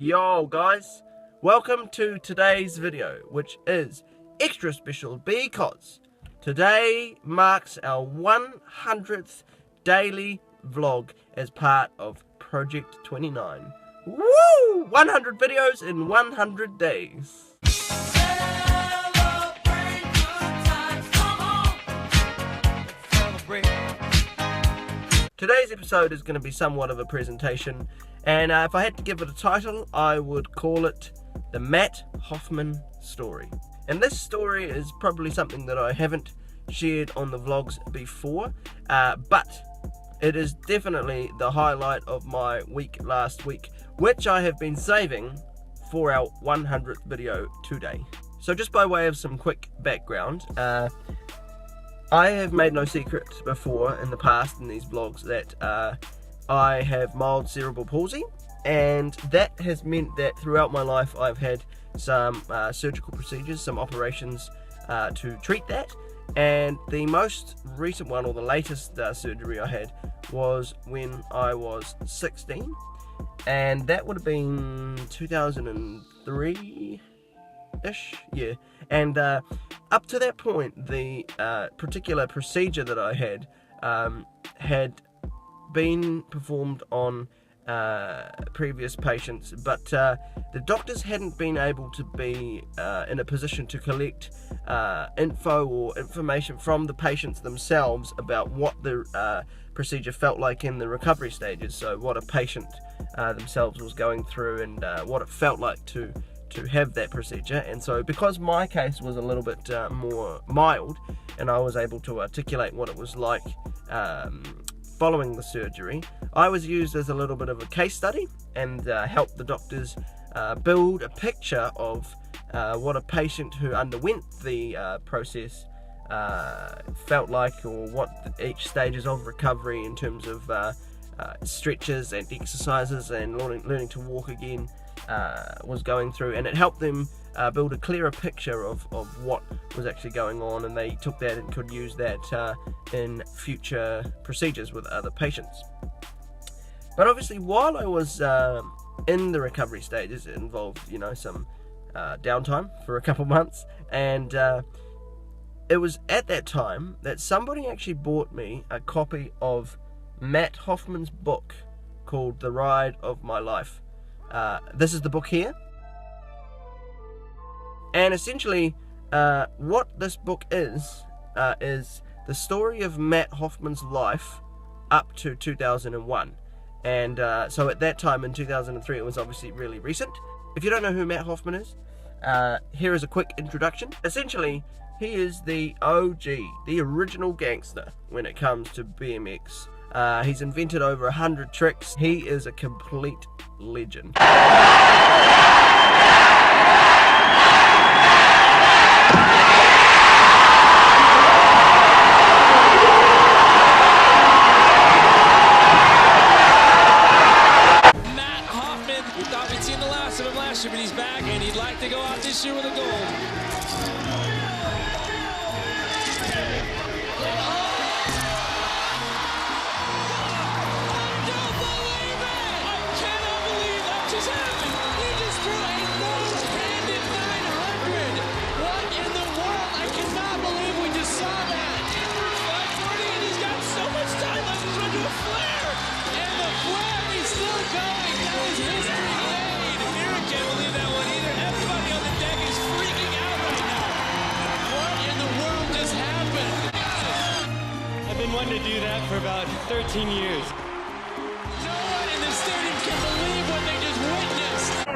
Yo guys, welcome to today's video, which is extra special because today marks our 100th daily vlog as part of Project 29. Woo! 100 videos in 100 days. Today's episode is going to be somewhat of a presentation, and if I had to give it a title, I would call it the Matt Hoffman story. And this story is probably something that I haven't shared on the vlogs before, but it is definitely the highlight of my week last week, which I have been saving for our 100th video today. So just by way of some quick background, I have made no secret before in the past in these vlogs that I have mild cerebral palsy, and that has meant that throughout my life I've had some surgical procedures, some operations to treat that, and the most recent one, or the latest surgery I had, was when I was 16, and that would have been 2003-ish, yeah. And up to that point, the particular procedure that I had been performed on previous patients, but the doctors hadn't been able to be in a position to collect info or information from the patients themselves about what the procedure felt like in the recovery stages. So what a patient themselves was going through, and what it felt like to have that procedure. And so because my case was a little bit more mild, and I was able to articulate what it was like following the surgery, I was used as a little bit of a case study and helped the doctors build a picture of what a patient who underwent the process felt like, or what each stages of recovery in terms of stretches and exercises and learning to walk again was going through. And it helped them build a clearer picture of what was actually going on, and they took that and could use that in future procedures with other patients. But obviously while I was in the recovery stages, it involved, you know, some downtime for a couple months, and it was at that time that somebody actually bought me a copy of Matt Hoffman's book called The Ride of My Life. This is the book here, and essentially what this book is the story of Matt Hoffman's life up to 2001. And so at that time in 2003, it was obviously really recent. If you don't know who Matt Hoffman is, here is a quick introduction. Essentially, he is the OG, the original gangster when it comes to BMX. He's invented over 100 tricks. He is a complete legend. Matt Hoffman, we thought we'd seen the last of him last year, but he's back, and he'd like to go out this year with a gold. To do that for about 13 years. No one in the stadium can believe what they just witnessed.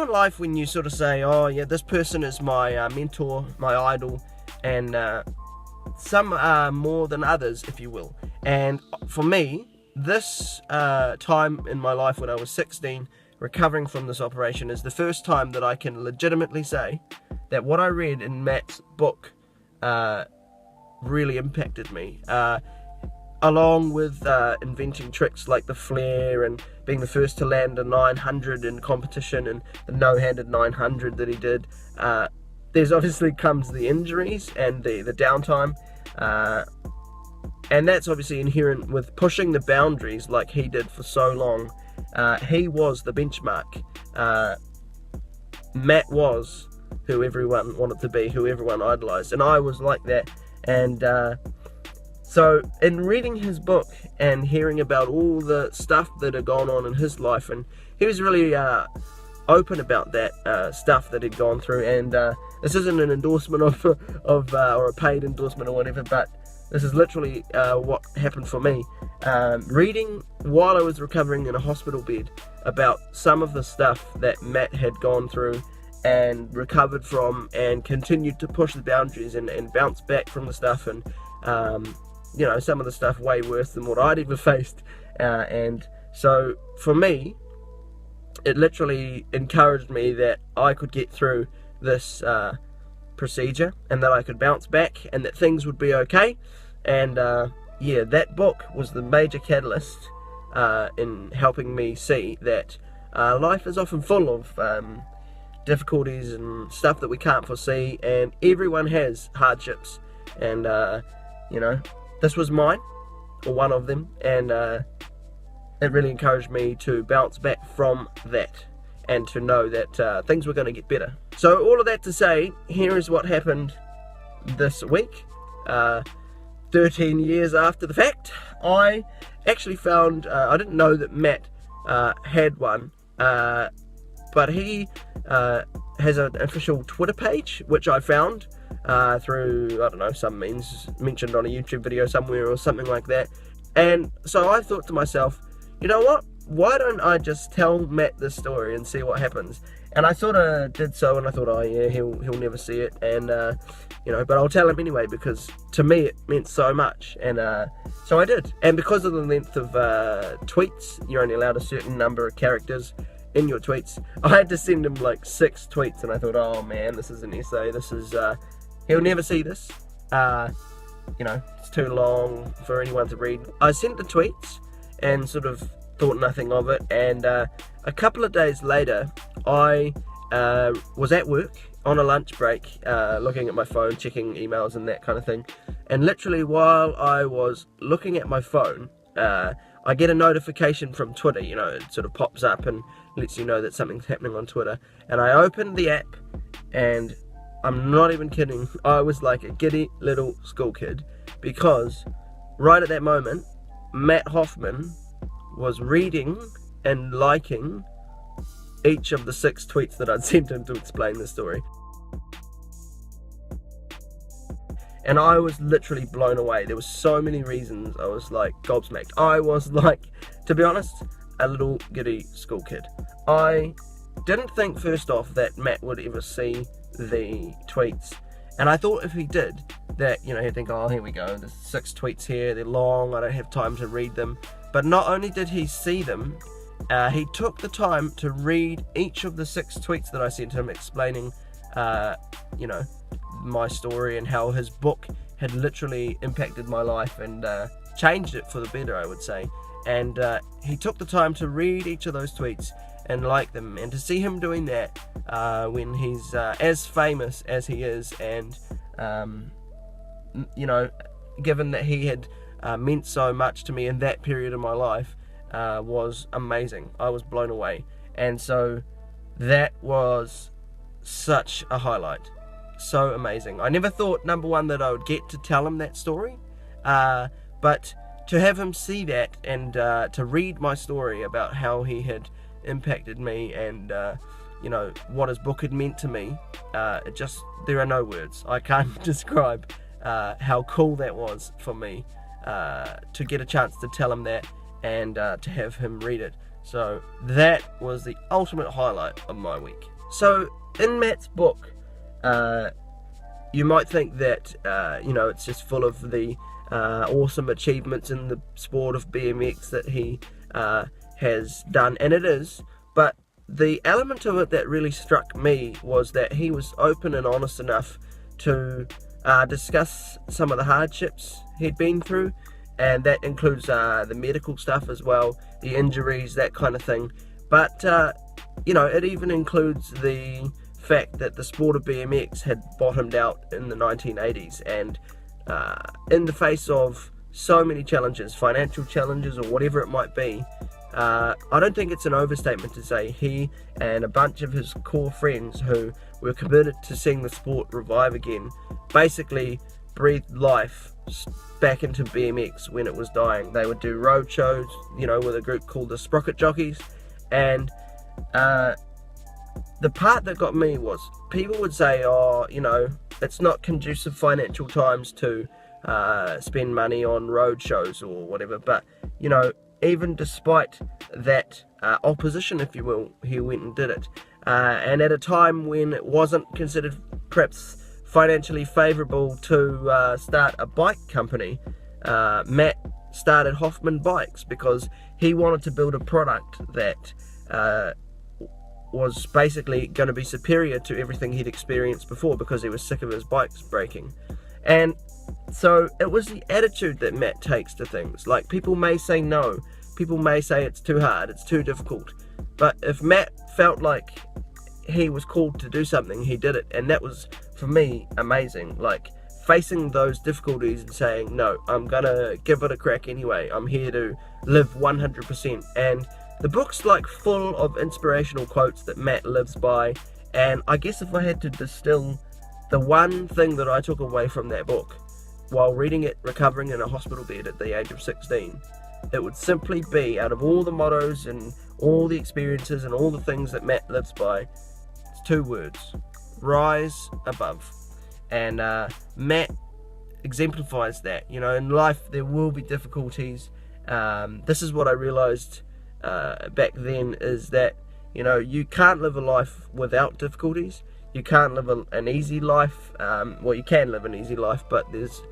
in life when you sort of say, oh yeah, this person is my mentor, my idol, and some are more than others, if you will. And for me, this time in my life when I was 16, recovering from this operation, is the first time that I can legitimately say that what I read in Matt's book really impacted me. Along with inventing tricks like the flare and being the first to land a 900 in competition and the no-handed 900 that he did, there's obviously comes the injuries and the downtime, and that's obviously inherent with pushing the boundaries like he did for so long. He was the benchmark. Matt was who everyone wanted to be, who everyone idolized, and I was like that. And so in reading his book and hearing about all the stuff that had gone on in his life, and he was really open about that stuff that he'd gone through, and this isn't an endorsement of or a paid endorsement or whatever, but this is literally what happened for me. Reading while I was recovering in a hospital bed about some of the stuff that Matt had gone through and recovered from, and continued to push the boundaries and bounce back from the stuff, and you know, some of the stuff way worse than what I'd ever faced, and so for me, it literally encouraged me that I could get through this procedure, and that I could bounce back, and that things would be okay. And yeah, that book was the major catalyst in helping me see that life is often full of difficulties and stuff that we can't foresee, and everyone has hardships, and you know, this was mine, or one of them, and it really encouraged me to bounce back from that, and to know that things were going to get better. So all of that to say, here is what happened this week. 13 years after the fact, I actually found, I didn't know that Matt had one, but he has an official Twitter page, which I found through, I don't know, some means, mentioned on a YouTube video somewhere or something like that. And so I thought to myself, you know what, why don't I just tell Matt this story and see what happens? And I sort of did so, and I thought, oh yeah, he'll never see it, and you know, but I'll tell him anyway, because to me it meant so much. And so I did. And because of the length of tweets, you're only allowed a certain number of characters in your tweets, I had to send him like 6 tweets, and I thought, oh man, this is an essay, this is he'll never see this, you know, it's too long for anyone to read. I sent the tweets and sort of thought nothing of it, and a couple of days later I was at work on a lunch break, looking at my phone, checking emails and that kind of thing, and literally while I was looking at my phone, I get a notification from Twitter. You know, it sort of pops up and lets you know that something's happening on Twitter, and I opened the app, and I'm not even kidding, I was like a giddy little school kid, because right at that moment Matt Hoffman was reading and liking each of the 6 tweets that I'd sent him to explain the story. And I was literally blown away. There were so many reasons I was like gobsmacked. I was like, to be honest, a little giddy school kid. I didn't think first off that Matt would ever see the tweets, and I thought if he did, that, you know, he'd think, oh, here we go, there's 6 tweets here, they're long, I don't have time to read them. But not only did he see them, he took the time to read each of the 6 tweets that I sent him, explaining, you know, my story and how his book had literally impacted my life and changed it for the better, I would say. And he took the time to read each of those tweets and like them, and to see him doing that when he's as famous as he is, and you know, given that he had meant so much to me in that period of my life, was amazing. I was blown away, and so that was such a highlight, so amazing. I never thought, number one, that I would get to tell him that story, but to have him see that, and to read my story about how he had impacted me, and you know, what his book had meant to me, it just, there are no words. I can't describe how cool that was for me, to get a chance to tell him that, and to have him read it. So that was the ultimate highlight of my week. So in Matt's book, you might think that it's just full of the awesome achievements in the sport of BMX that he has done, and it is, but the element of it that really struck me was that he was open and honest enough to discuss some of the hardships he'd been through, and that includes the medical stuff as well, the injuries, that kind of thing. But it even includes the fact that the sport of BMX had bottomed out in the 1980s, and in the face of so many challenges, financial challenges or whatever it might be, I don't think it's an overstatement to say he and a bunch of his core friends who were committed to seeing the sport revive again basically breathed life back into BMX when it was dying. They would do road shows, with a group called the Sprocket Jockeys, and the part that got me was people would say, it's not conducive financial times to spend money on road shows or whatever, but even despite that opposition, if you will, he went and did it, and at a time when it wasn't considered perhaps financially favourable to start a bike company, Matt started Hoffman bikes because he wanted to build a product that was basically going to be superior to everything he'd experienced before, because he was sick of his bikes breaking. And so it was the attitude that Matt takes to things. Like, people may say no, people may say it's too hard, it's too difficult, but if Matt felt like he was called to do something, he did it, and that was, for me, amazing. Like, facing those difficulties and saying, no, I'm gonna give it a crack anyway, I'm here to live 100%. And the book's like full of inspirational quotes that Matt lives by, and I guess if I had to distill the one thing that I took away from that book while reading it recovering in a hospital bed at the age of 16, it would simply be, out of all the mottos and all the experiences and all the things that Matt lives by, it's two words: rise above. And Matt exemplifies that. In life there will be difficulties. This is what I realized back then, is that you can't live a life without difficulties. You can't live an easy life. Well, you can live an easy life, but there's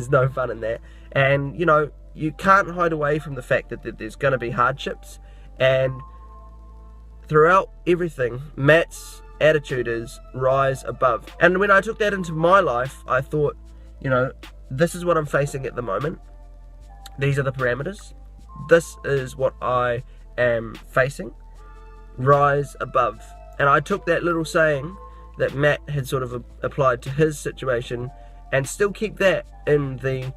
no fun in that. And you can't hide away from the fact that there's going to be hardships. And throughout everything, Matt's attitude is rise above. And when I took that into my life, I thought, this is what I'm facing at the moment. These are the parameters. This is what I am facing. Rise above. And I took that little saying that Matt had sort of applied to his situation and still keep that in the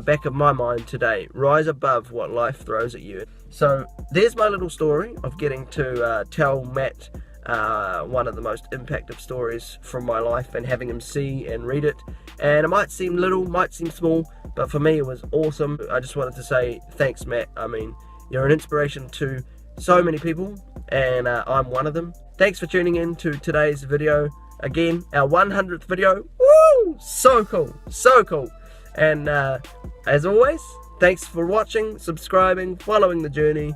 back of my mind today. Rise above what life throws at you. So there's my little story of getting to tell Matt one of the most impactful stories from my life, and having him see and read it. And it might seem little, might seem small, but for me it was awesome. I just wanted to say thanks, Matt. I mean, you're an inspiration to so many people, and I'm one of them. Thanks for tuning in to today's video. Again, our 100th video. Woo! So cool, so cool. And as always, thanks for watching, subscribing, following the journey.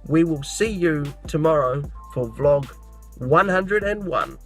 We will see you tomorrow for vlog 101.